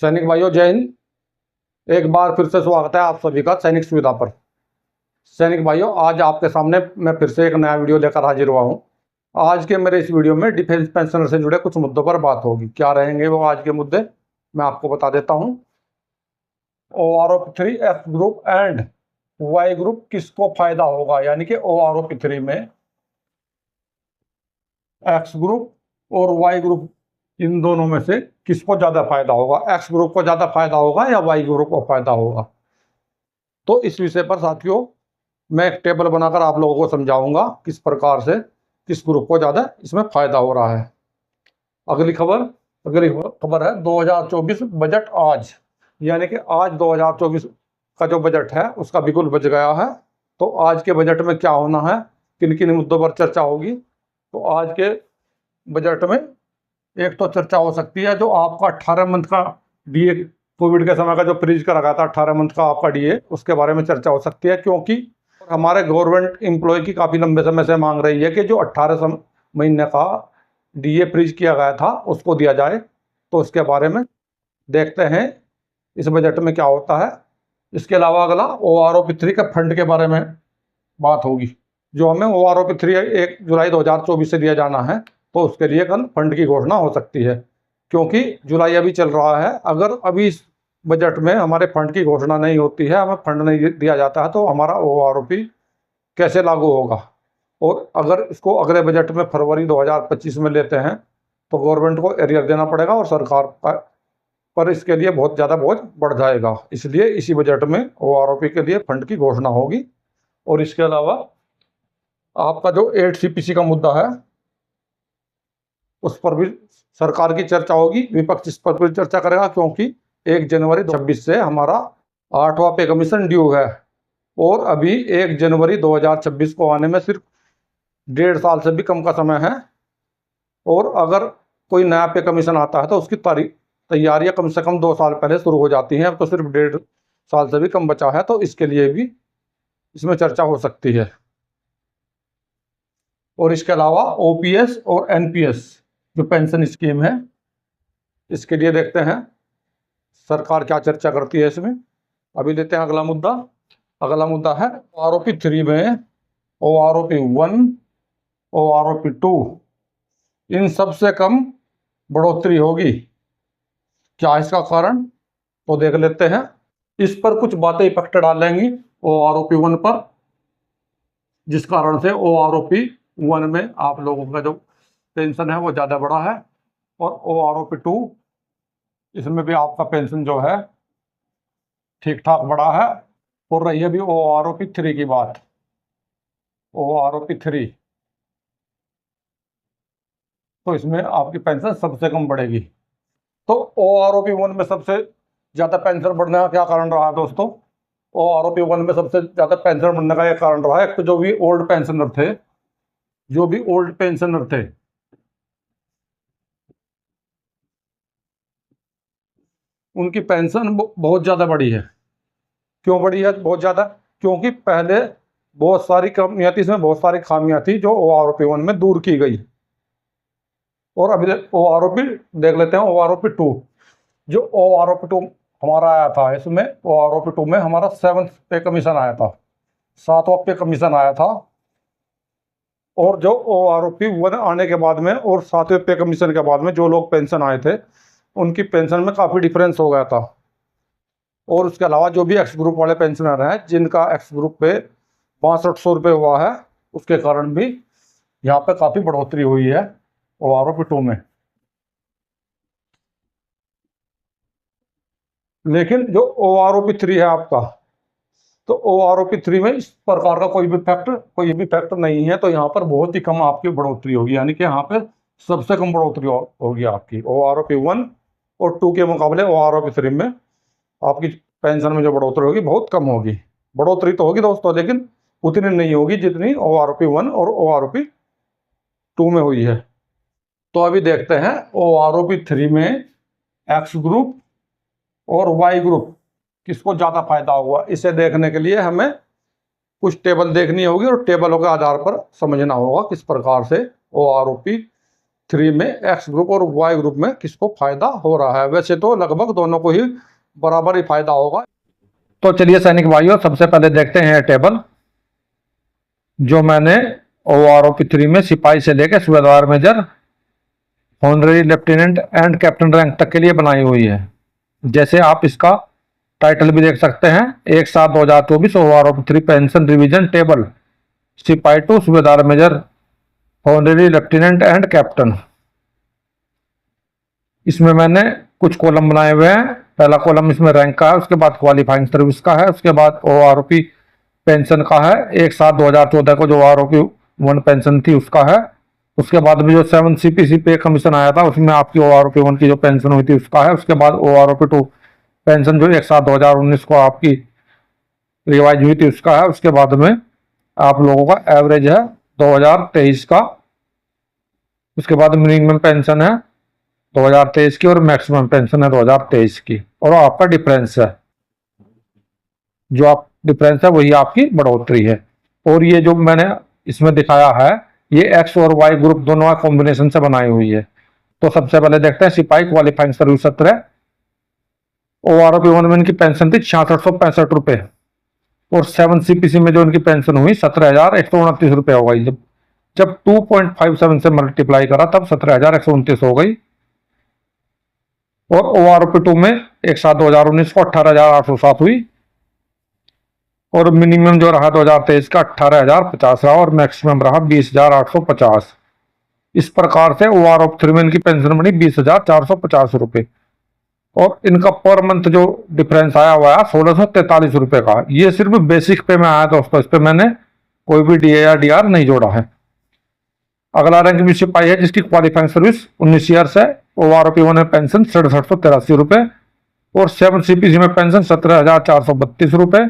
सैनिक भाइयों जय हिंद। एक बार फिर से स्वागत है आप सभी का सैनिक सुविधा पर। सैनिक भाइयों, आज आपके सामने मैं फिर से एक नया वीडियो लेकर हाजिर हुआ हूं। आज के मेरे इस वीडियो में डिफेंस पेंशनर से जुड़े कुछ मुद्दों पर बात होगी। क्या रहेंगे वो आज के मुद्दे, मैं आपको बता देता हूं। OROP3 F group and Y group किसको फायदा होगा, यानी कि OROP3 में X ग्रुप और Y ग्रुप इन दोनों में से किसको ज्यादा फायदा होगा। X ग्रुप को ज्यादा फायदा होगा या Y ग्रुप को फायदा होगा। तो इस विषय पर साथियों मैं एक टेबल बनाकर आप लोगों को समझाऊंगा किस प्रकार से किस ग्रुप को ज्यादा इसमें फायदा हो रहा है। अगली खबर है 2024 बजट आज, यानी कि आज 2024 का जो बजट है उसका बिल्कुल बच गया है। तो आज के बजट में क्या होना है, किन किन मुद्दों पर चर्चा होगी। तो आज के बजट में एक तो चर्चा हो सकती है जो आपका 18 मंथ का डीए, कोविड के समय का जो फ्रीज करा गया था 18 मंथ का आपका डीए, उसके बारे में चर्चा हो सकती है। क्योंकि हमारे गवर्नमेंट एम्प्लॉय की काफ़ी लंबे समय से मांग रही है कि जो 18 महीने का डीए फ्रीज किया गया था उसको दिया जाए। तो उसके बारे में देखते हैं इस बजट में क्या होता है। इसके अलावा अगला OROP3 के फंड के बारे में बात होगी, जो हमें OROP3 1 जुलाई 2024 से दिया जाना है। तो उसके लिए कल फंड की घोषणा हो सकती है, क्योंकि जुलाई अभी चल रहा है। अगर अभी इस बजट में हमारे फंड की घोषणा नहीं होती है, हमें फंड नहीं दिया जाता है, तो हमारा OROP कैसे लागू होगा। और अगर इसको अगले बजट में फरवरी 2025 में लेते हैं तो गवर्नमेंट को एरियर देना पड़ेगा और सरकार पर इसके लिए बहुत ज़्यादा बोझ बढ़ जाएगा। इसलिए इसी बजट में OROP के लिए फंड की घोषणा होगी। और इसके अलावा आपका जो 8CPC का मुद्दा है उस पर भी सरकार की चर्चा होगी, विपक्ष इस पर भी चर्चा करेगा, क्योंकि 1 जनवरी 2026 से हमारा 8वां पे कमीशन ड्यू है और अभी 1 जनवरी 2026 को आने में सिर्फ 1.5 साल से भी कम का समय है। और अगर कोई नया पे कमीशन आता है तो उसकी तैयारियां कम से कम 2 साल पहले शुरू हो जाती हैं। अब तो सिर्फ 1.5 साल से भी कम बचा है, तो इसके लिए भी इसमें चर्चा हो सकती है। और इसके अलावा OPS और NPS जो पेंशन स्कीम है, इसके लिए देखते हैं सरकार क्या चर्चा करती है इसमें। अभी लेते हैं अगला मुद्दा। अगला मुद्दा है OROP3 में OROP1 OROP2 इन सबसे कम बढ़ोतरी होगी। क्या इसका कारण, तो देख लेते हैं। इस पर कुछ बातें इफेक्ट डालेंगी OROP1 पर, जिस कारण से OROP1 में आप लोगों का जो पेंशन है वो ज़्यादा बढ़ा है। और OROP2 इसमें भी आपका पेंशन जो है ठीक ठाक बढ़ा है। और रही है भी OROP3 की बात। OROP3 तो इसमें आपकी पेंशन सबसे कम बढ़ेगी। तो OROP1 में सबसे ज़्यादा पेंशन बढ़ने का क्या कारण रहा है दोस्तों। OROP1 में सबसे ज़्यादा पेंशन बढ़ने का एक कारण रहा है, एक तो जो भी ओल्ड पेंशनर थे उनकी पेंशन बहुत ज़्यादा बढ़ी है। क्यों बढ़ी है बहुत ज़्यादा, क्योंकि पहले बहुत सारी कमियाँ थी, इसमें बहुत सारी खामियाँ थी जो OROP1 में दूर की गई। और अभी OROP देख लेते हैं। OROP2 जो OROP2 हमारा आया था, इसमें OROP2 में हमारा 7th पे कमीशन आया था, 7वां पे कमीशन आया था। और जो OROP1 आने के बाद में और 7वें पे कमीशन के बाद में जो लोग पेंशन आए थे उनकी पेंशन में काफ़ी डिफरेंस हो गया था। और उसके अलावा जो भी एक्स ग्रुप वाले पेंशनर हैं जिनका एक्स ग्रुप पे 6500 रुपये हुआ है, उसके कारण भी यहाँ पे काफ़ी बढ़ोतरी हुई है OROP2 में। लेकिन जो OROP3 है आपका, तो OROP3 में इस प्रकार का कोई भी फैक्टर नहीं है। तो यहाँ पर बहुत ही कम आपकी बढ़ोतरी होगी, यानी कि यहाँ पे सबसे कम बढ़ोतरी होगी आपकी OROP1 और 2 के मुकाबले OROP3 में आपकी पेंशन में जो बढ़ोतरी होगी बहुत कम होगी। बढ़ोतरी तो होगी दोस्तों, लेकिन उतनी नहीं होगी जितनी OROP1 और OROP2 में हुई है। तो अभी देखते हैं OROP3 में एक्स ग्रुप और वाई ग्रुप किसको ज़्यादा फायदा होगा। इसे देखने के लिए हमें कुछ टेबल देखनी होगी और टेबलों के आधार पर समझना होगा किस प्रकार से OROP 3 में एक्स ग्रुप और वाई ग्रुप में किसको फायदा हो रहा है। वैसे तो लगभग दोनों को ही बराबर ही फायदा होगा। तो चलिए सैनिक भाइयों, सबसे पहले देखते हैं टेबल जो मैंने OROP 3 में सिपाही से लेकर सूबेदार major, honorary lieutenant and captain rank तक के लिए बनाई हुई है। जैसे आप इसका टाइटल भी देख सकते हैं, 1/7/2024 OROP 3 पेंशन रिवीजन टेबल, सिपाही टू सूबेदार major, honorary lieutenant and captain. इसमें मैंने कुछ कॉलम बनाए हुए हैं। पहला कॉलम इसमें रैंक का है, उसके बाद क्वालिफाइंग सर्विस का है, उसके बाद OROP पेंशन का है, 1/7/2014 को जो OROP 1 पेंशन थी उसका है। उसके बाद में जो 7 CPC पे कमीशन आया था उसमें आपकी OROP 1 की जो पेंशन हुई थी उसका है। उसके बाद OROP 2 पेंशन जो 1/7/2019 को आपकी रिवाइज हुई थी उसका है। उसके बाद में आप लोगों का एवरेज है 2023 का। उसके बाद मिनिमम पेंशन है 2023 की और मैक्सिमम पेंशन है 2023 की, और आपका डिफरेंस है, जो आप डिफरेंस है वही आपकी बढ़ोतरी है। और ये जो मैंने इसमें दिखाया है ये एक्स और वाई ग्रुप दोनों कॉम्बिनेशन से बनाई हुई है। तो सबसे पहले देखते हैं सिपाही क्वालिफाइंग सर्विस 17, OROP 1 में इनकी पेंशन थी 6665 रुपए, और 7 CPC में जो इनकी पेंशन हुई 17,129 रुपए हो गई। जब 2.57 से मल्टीप्लाई करा तब 17,129 हो गई। और OROP 2 में 1/7/2019 को 18,807 हुई, और मिनिमम जो रहा 2023 का 18,050 रहा, और मैक्सिमम रहा 20,850। इस प्रकार से OROP 3 में इनकी पेंशन बनी 20,450 रुपए, और इनका पर मंथ जो डिफरेंस आया हुआ है 1,643 रुपए का। ये सिर्फ बेसिक पे में आया दोस्तों, इस पे मैंने कोई भी DA या DR नहीं जोड़ा है। अगला रैंक भी सिपाही है जिसकी क्वालिफाइंग सर्विस 19 ईयर्स है, OROP 1 में पेंशन 6783 रुपए, और 7 CPC में पेंशन 17,432 रुपए,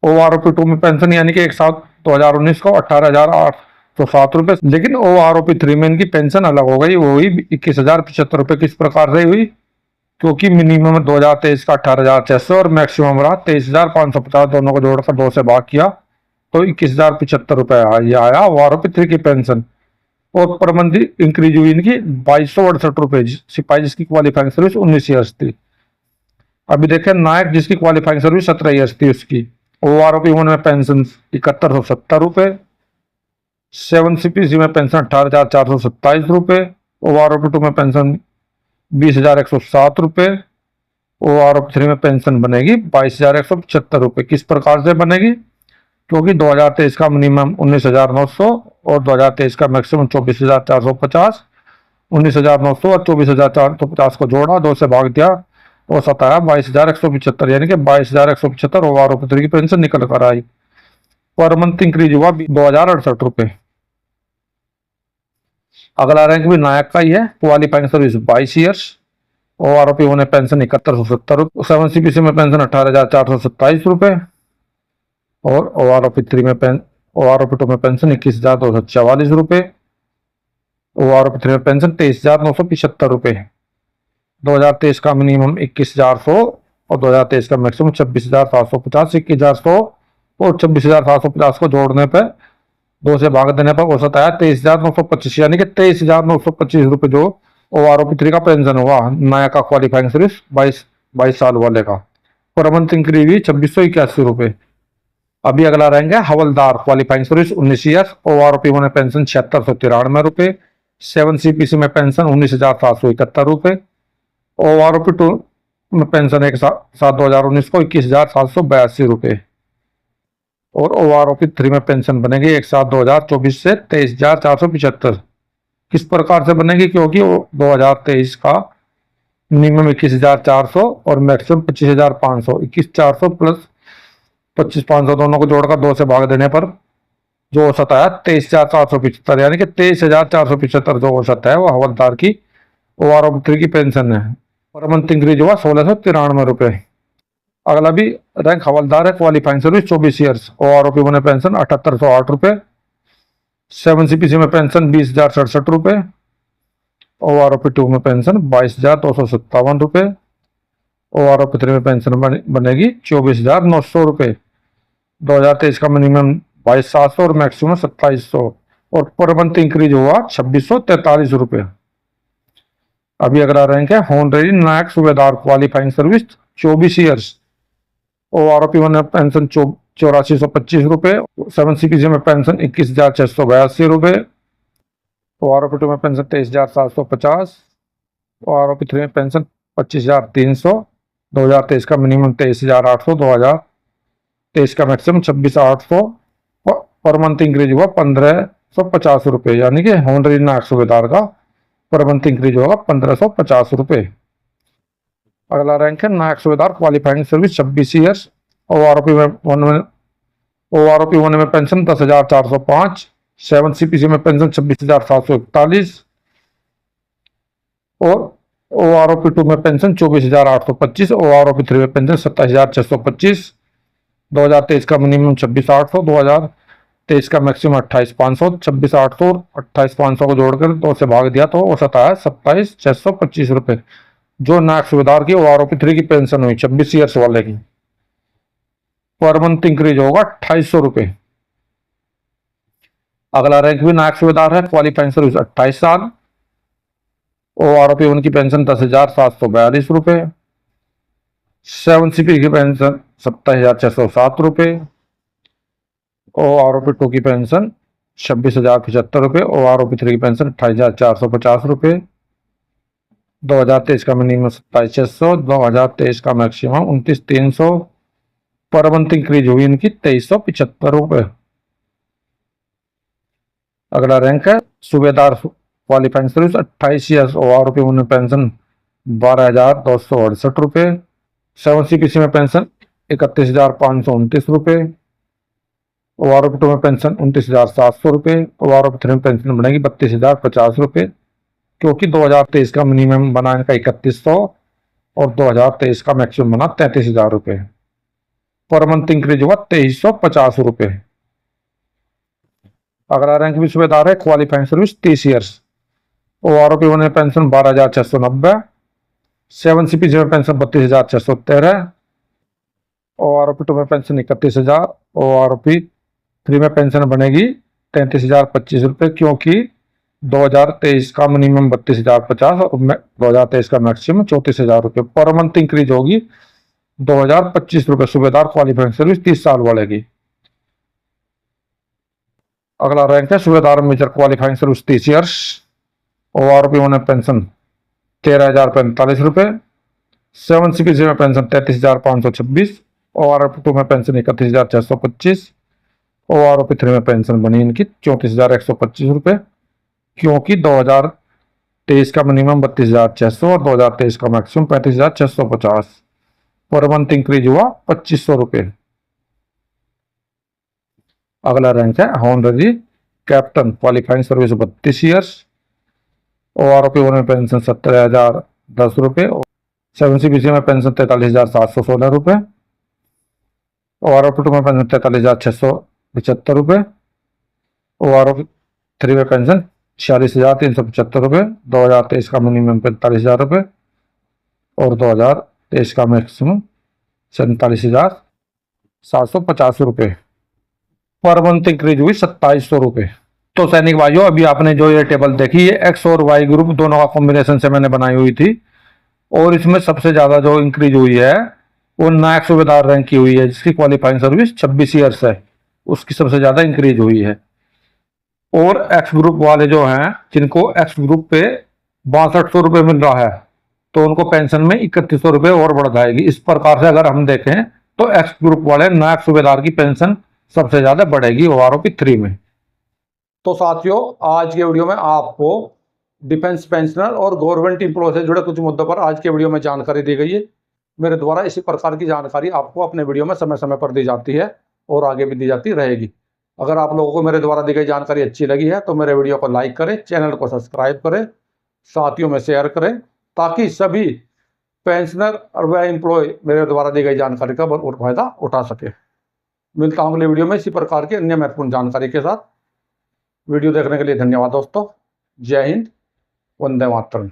OROP 2 में पेंशन यानी कि 1/7/2019 को 18,807 रुपए। लेकिन OROP 3 में इनकी पेंशन अलग हो गई, वो हुई 21,075 रुपए। किस प्रकार से हुई, क्योंकि मिनिमम 2023 का 18,600 और मैक्सिमम रहा 23,550, दोनों को जोड़कर 2 से भाग किया तो 21,075 रुपए ये आया OROP 3 की पेंशन। और पर मंथ इंक्रीज हुई इनकी 2268 रुपए, सिपाही जिसकी क्वालिफाइंग सर्विस 19 ईयर्स थी। अभी देखें नायक जिसकी क्वालिफाइंग सर्विस 17 ईयर्स थी, उसकी OROP 1 में पेंशन 7170 रुपए, 7 CPC में पेंशन 18,427 रुपए, OROP 2 में पेंशन 20,107 रुपए, OROP 3 में पेंशन बनेगी 22,175 रुपए। किस प्रकार से बनेगी, क्योंकि 2023 का मिनिमम 19,900 और 2023 का मैक्सिमम 24,450, 19,900 और 24,450 को जोड़ा, 2 से भाग दिया तो सताया 22,175, यानी कि 22,175 OROP 3 की पेंशन निकल कर आई। पर मंथ इंक्रीज हुआ 2,068 रुपए। अगला रैंक भी नायक का ही है, क्वालिफाइंग सर्विस 22 ईयर्स, OROP 1 में पेंशन 7170 रुपए, 7 CPC में पेंशन 18,427 रुपए, और OROP 2 में पेंशन 21,244 रुपए, OROP 3 में पेंशन 23,975 रुपए। 2023 का मिनिमम 21,400 और 2023 का मैक्सिमम 26,750, 21,100 और 26,750 को जोड़ने पर 2 से भाग देने पर औसत आया 23,925, यानी कि 23,925 रुपए जो OROP 3 का पेंशन हुआ नया का क्वालिफाइंग सर्विस 22 साल वाले का। पर मंथ इंक्रीज हुई 2681 रुपए। अभी अगला रैंक है हवलदार, क्वालिफाइंग सर्विस 19 ईयर्स, OROP 1 में पेंशन 7693 रुपए, 7 CPC में पेंशन 19,771 रुपए, OROP 2 में पेंशन 1/7/2019 को 21,782 रुपए, और OROP 3 में पेंशन बनेगी 1/7/2024 से 23,475। किस प्रकार से बनेगी, क्योंकि 2023 का मिनिमम 21,400 और मैक्सिमम 25,500, 21,400 प्लस 25,500 दोनों को जोड़कर 2 से भाग देने पर जो औसत आया 23,475, यानी कि 23,475 जो औसत है वो हवलदार की OROP 3 की पेंशन है। पर मंथ इंक्रीज हुआ 1,693 रुपए। अगला भी रैंक हवलदार है, क्वालिफाइंग सर्विस 24 ईयर्स, OROP 1 में पेंशन 7,808 रुपए, 7 CPC में पेंशन 20,067 रुपए, OROP 2 में पेंशन 22,257 रुपए, OROP 3 में पेंशन बनेगी 24,900 रुपए। 2023 का मिनिमम 22,700 और मैक्सिमम 2,700, और पर मंथ इंक्रीज हुआ 2643 रुपये। अभी अगला रैंक है होनरेरी नायक सूबेदार क्वालिफाइंग सर्विस 24 ईयर्स। OROP 1 में पेंशन 8425 रुपये, 7 CPC में पेंशन 21,682 रुपये, OROP 2 में पेंशन 23,750, OROP 3 में पेंशन 25,300, 2023 का मिनिमम 23,800, 2023 का मैक्सिमम 26,800, पर मंथ इंक्रीज हुआ 1,550 रुपये, यानी कि होनरेरी नायक सूबेदार का पर मंथ इंक्रीज होगा 1,550 रुपये। अगला रैंक है नायक सूबेदार क्वालिफाइंग सर्विस 26 ईयर्स। OROP 1 में पेंशन 10,405, 7 CPC में पेंशन 26,741 और OROP 2 में पेंशन 24,825, OROP 3 में पेंशन 27,625, 2023 का मिनिमम 26,800, 2023 का मैक्सिमम 28,500, 26,800 और 28,500 को जोड़कर 2 से भाग दिया तो औसत आया 27,625 रुपये, जो नायक सूबेदार की OROP 3 की पेंशन हुई 26 ईयर्स वाले की। पर मंथ इंक्रीज होगा 2,800 रुपये। अगला रैंक भी नायक सूबेदार है क्वालिफाइंग सर्विस 28 साल। OROP 1 की पेंशन 10,742 रुपये, 7 CPC की पेंशन 27,607 रुपये, OROP 2 की पेंशन 26,075 रुपये, OROP 3 की पेंशन 28,450 रुपये, 2023 का मिनिमम 27,600, 2023 का मैक्सिमम 29,300, पर मंथ इंक्रीज हुई इनकी 2,375 रुपये। अगला रैंक है सूबेदार क्वालिफाइंग सर्विस 28 ईयर्स। OROP 1 में पेंशन 12,268 रुपये, 7 CPC में पेंशन 31,529 रुपये, OROP 2 में पेंशन 29,700 रुपये, OROP 3 में पेंशन बनेगी 32,050 रुपये, क्योंकि 2023 का मिनिमम बना इनका 3100 और 2023 का मैक्सिमम बना 33,000 रुपये। पर मंथ इंक्रीज हुआ 2,350 रुपये। अगला रैंक भी सूबेदार है क्वालिफाइंग सर्विस 30 ईयर्स। OROP 1 में पेंशन 12,690, 7 CPC में पेंशन 32,613, OROP 2 में पेंशन 31,000, OROP 3 में पेंशन बनेगी 33,025 रुपये, क्योंकि 2023 का मिनिमम 32,050 और 2023 का मैक्सिमम 34,000 रुपये। पर मंथ इंक्रीज होगी 2,025 रुपये सूबेदार क्वालिफाइंग सर्विस 30 साल वाले की। अगला रैंक है सूबेदार major qualifying service 30 years. OROP 1 में पेंशन 13,045 रुपये, 7 CPC में पेंशन 33,526, OROP 2 में पेंशन 31,625, OROP 3 में पेंशन बनी इनकी 34,125 रुपये, क्योंकि 2023 का मिनिमम 32,600 और 2023 का मैक्सिमम 35,650। पर मंथ इंक्रीज हुआ 2,500 रुपये। अगला रैंक है honorary captain qualifying service 32 years. OROP 1 में पेंशन 17,010 रुपये, 7 CPC में पेंशन 43,716 रुपये, OROP 2 में पेंशन 43,675 रुपये, OROP 3 में पेंशन 46,375 रुपये, 2023 का मिनिमम 45,000 रुपये और 2023 का मैक्सिमम 47,750 रुपये। पर मंथ इंक्रीज हुई 2,700 रुपये। तो सैनिक भाइयों, अभी आपने जो ये टेबल देखी है एक्स और वाई ग्रुप दोनों का कॉम्बिनेशन से मैंने बनाई हुई थी, और इसमें सबसे ज्यादा जो इंक्रीज हुई है वो नायक सूबेदार रैंक की हुई है, जिसकी क्वालिफाइंग सर्विस 26 ईयर्स है, उसकी सबसे ज्यादा इंक्रीज हुई है। और एक्स ग्रुप वाले जो हैं जिनको एक्स ग्रुप पे 6200 रुपये मिल रहा है, तो उनको पेंशन में 3100 रुपये और बढ़ जाएगी। इस प्रकार से अगर हम देखें तो एक्स ग्रुप वाले नायक सूबेदार की पेंशन सबसे ज्यादा बढ़ेगी OROP 3 में। तो साथियों, आज के वीडियो में आपको डिफेंस पेंशनर और गवर्नमेंट एम्प्लॉय से जुड़े कुछ मुद्दों पर आज के वीडियो में जानकारी दी गई है। मेरे द्वारा इसी प्रकार की जानकारी आपको अपने वीडियो में समय समय पर दी जाती है और आगे भी दी जाती रहेगी। अगर आप लोगों को मेरे द्वारा दी गई जानकारी अच्छी लगी है तो मेरे वीडियो को लाइक करें, चैनल को सब्सक्राइब करें, साथियों में शेयर करें, ताकि सभी पेंशनर और वह एम्प्लॉय मेरे द्वारा दी गई जानकारी का भरपूर फायदा उठा सके। मिलता हूँ अगले वीडियो में इसी प्रकार की अन्य महत्वपूर्ण जानकारी के साथ। वीडियो देखने के लिए धन्यवाद दोस्तों। जय हिंद, वंदे मातरम।